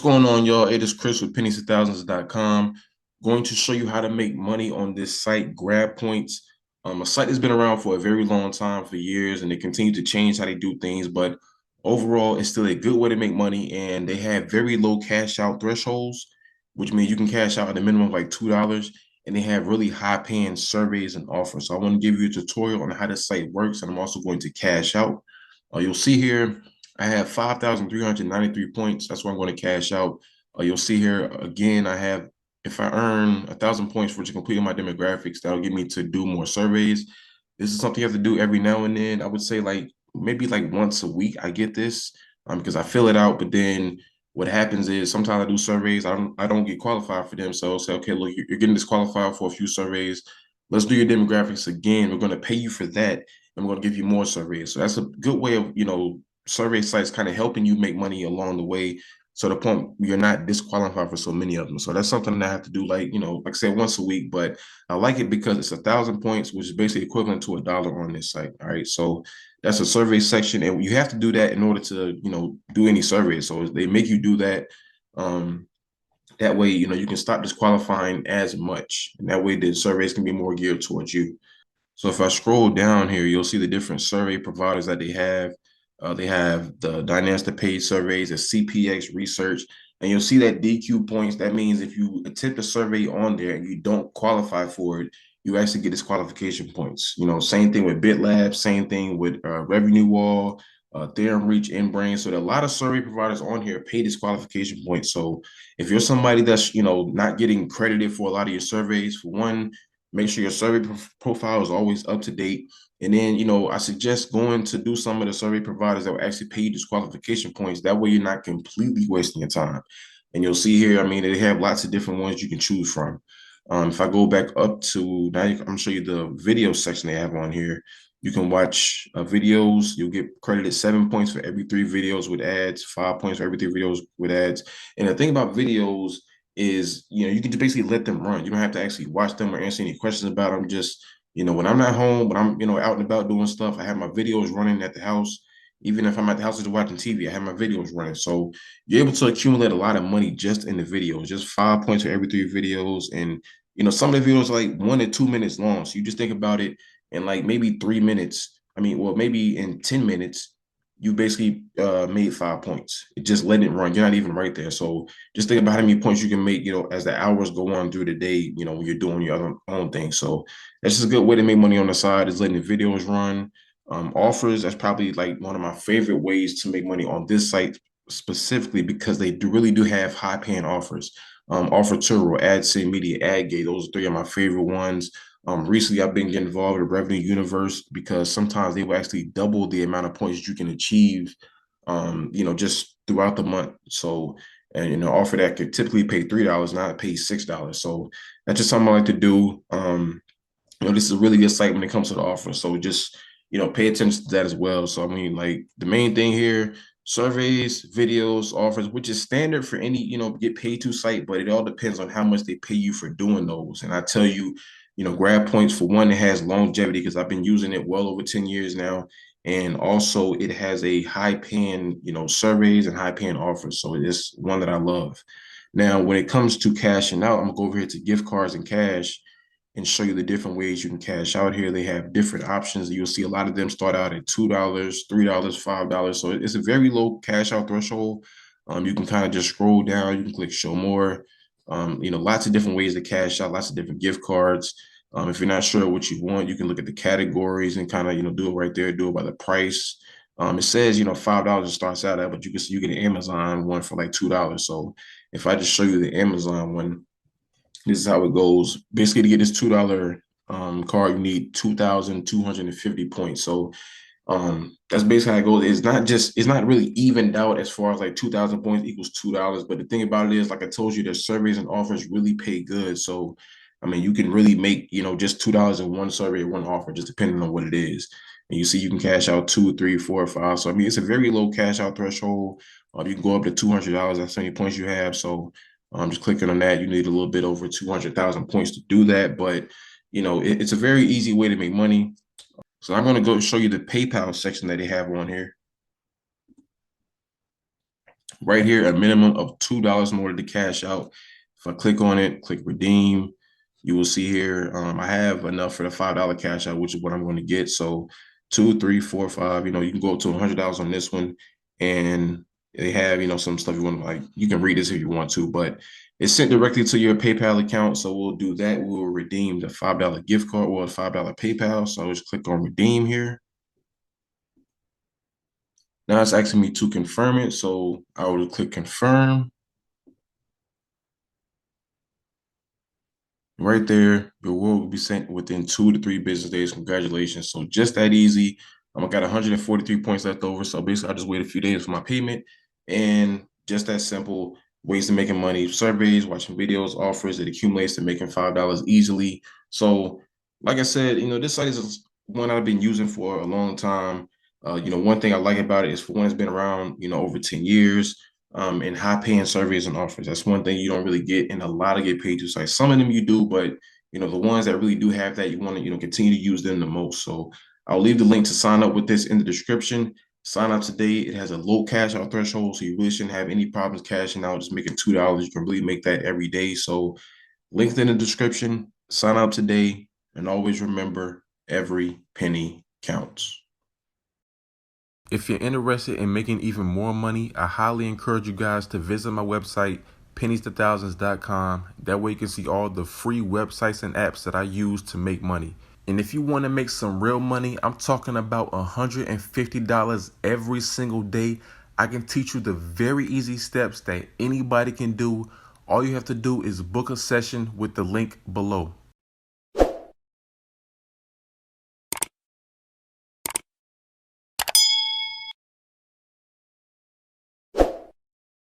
going on, y'all? It is Chris with pennies2000s.com. Going to show you how to make money on this site, Grabpoints. A site that's been around for a very long time, for years, and they continue to change how they do things. But overall, it's still a good way to make money, and they have very low cash out thresholds, which means you can cash out at a minimum of like $2, and they have really high paying surveys and offers. So I want to give you a tutorial on how this site works, and I'm also going to cash out. You'll see here. I have 5,393 points. That's what I'm going to cash out. You'll see here again, if I earn 1,000 points for completing my demographics, that'll get me to do more surveys. This is something you have to do every now and then. I would say like maybe like once a week I get this because I fill it out. But then what happens is sometimes I do surveys. I don't get qualified for them. So I'll say, okay, look, you're getting disqualified for a few surveys. Let's do your demographics again. We're going to pay you for that, and we're going to give you more surveys. So that's a good way of, survey sites kind of helping you make money along the way. So the point you're not disqualified for so many of them. So that's something that I have to do, like I said, once a week. But I like it because it's 1,000 points, which is basically equivalent to $1 on this site. All right. So that's a survey section, and you have to do that in order to, do any surveys. So they make you do that. That way, you can stop disqualifying as much. And that way the surveys can be more geared towards you. So if I scroll down here, you'll see the different survey providers that they have. They have the Dynasty Page surveys, the CPX research, and you'll see that DQ points. That means if you attempt a survey on there and you don't qualify for it, you actually get disqualification points. Same thing with BitLab, same thing with Revenue Wall, Theorem Reach, InBrain. So there are a lot of survey providers on here pay disqualification points. So if you're somebody that's not getting credited for a lot of your surveys, for one, make sure your survey profile is always up to date. And then, I suggest going to do some of the survey providers that will actually pay you disqualification points. That way you're not completely wasting your time. And you'll see here, they have lots of different ones you can choose from. If I go back up to, now I'm going to show you the video section they have on here. You can watch videos. You'll get credited 7 points for every 3 videos with ads, 5 points for every 3 videos with ads. And the thing about videos is, you can just basically let them run. You don't have to actually watch them or answer any questions about them. Just, when I'm not home, when I'm, out and about doing stuff, I have my videos running at the house. Even if I'm at the house just watching TV, I have my videos running. So you're able to accumulate a lot of money just in the videos, just 5 points for every 3 videos. And, some of the videos are like 1 to 2 minutes long. So you just think about it in like maybe 3 minutes. Maybe in 10 minutes, you basically made 5 points. Just letting it run. You're not even right there. So just think about how many points you can make, as the hours go on through the day, when you're doing your own thing. So that's just a good way to make money on the side, is letting the videos run. Offers, that's probably like one of my favorite ways to make money on this site specifically, because they really do have high paying offers. Offer Turo, AdSense, Media, AdGate, those are 3 of my favorite ones. Recently, I've been getting involved with Revenue Universe, because sometimes they will actually double the amount of points you can achieve, just throughout the month. So, and offer that could typically pay $3, now it pays $6. So that's just something I like to do. This is a really good site when it comes to the offer. So just, pay attention to that as well. So, like the main thing here, surveys, videos, offers, which is standard for any, get paid to site, but it all depends on how much they pay you for doing those. And I tell you, Grabpoints, for one, it has longevity, because I've been using it well over 10 years now. And also it has a high paying, surveys and high paying offers. So it's one that I love. Now, when it comes to cashing out, I'm gonna go over here to gift cards and cash and show you the different ways you can cash out here. They have different options. You'll see a lot of them start out at $2, $3, $5. So it's a very low cash out threshold. You can kind of just scroll down. You can click show more. Lots of different ways to cash out, lots of different gift cards. If you're not sure what you want, you can look at the categories and kind of, do it right there, do it by the price. It says, $5 starts out at, but you can see you get an Amazon one for like $2. So if I just show you the Amazon one, this is how it goes. Basically, to get this $2 card, you need 2,250 points. So that's basically how it goes. It's not really evened out as far as like 2,000 points equals $2. But the thing about it is, like I told you, the surveys and offers really pay good. So you can really make, just $2 in one survey or one offer, just depending on what it is. And you see you can cash out 2, 3, 4, 5. So it's a very low cash out threshold. You can go up to $200. That's how many points you have. So just clicking on that, you need a little bit over 200,000 points to do that. But it's a very easy way to make money. So I'm going to go show you the PayPal section that they have on here. Right here, a minimum of $2 in order to cash out. If I click on it, click redeem, you will see here, I have enough for the $5 cash out, which is what I'm going to get. So 2, 3, 4, 5, you can go up to $100 on this one. And they have, some stuff you want to like, you can read this if you want to, but it's sent directly to your PayPal account. So we'll do that. We will redeem the $5 gift card or the $5 PayPal. So I'll just click on redeem here. Now it's asking me to confirm it. So I will click confirm. Right there, your reward will be sent within 2 to 3 business days. Congratulations. So just that easy. I got 143 points left over. So basically, I just wait a few days for my payment. And just that simple ways to making money, surveys, watching videos, offers, it accumulates to making $5 easily. So like I said, this site is one I've been using for a long time. One thing I like about it is for one, it's been around, over 10 years. And high paying surveys and offers. That's one thing you don't really get in a lot of get paid to sites. Some of them you do, but the ones that really do have that, you want to, continue to use them the most. So I'll leave the link to sign up with this in the description. Sign up today. It has a low cash out threshold, so you really shouldn't have any problems cashing out, just making $2. You can really make that every day. So link in the description. Sign up today, and always remember, every penny counts. If you're interested in making even more money, I highly encourage you guys to visit my website, pennies2thousands.com. That way you can see all the free websites and apps that I use to make money. And if you want to make some real money, I'm talking about $150 every single day. I can teach you the very easy steps that anybody can do. All you have to do is book a session with the link below.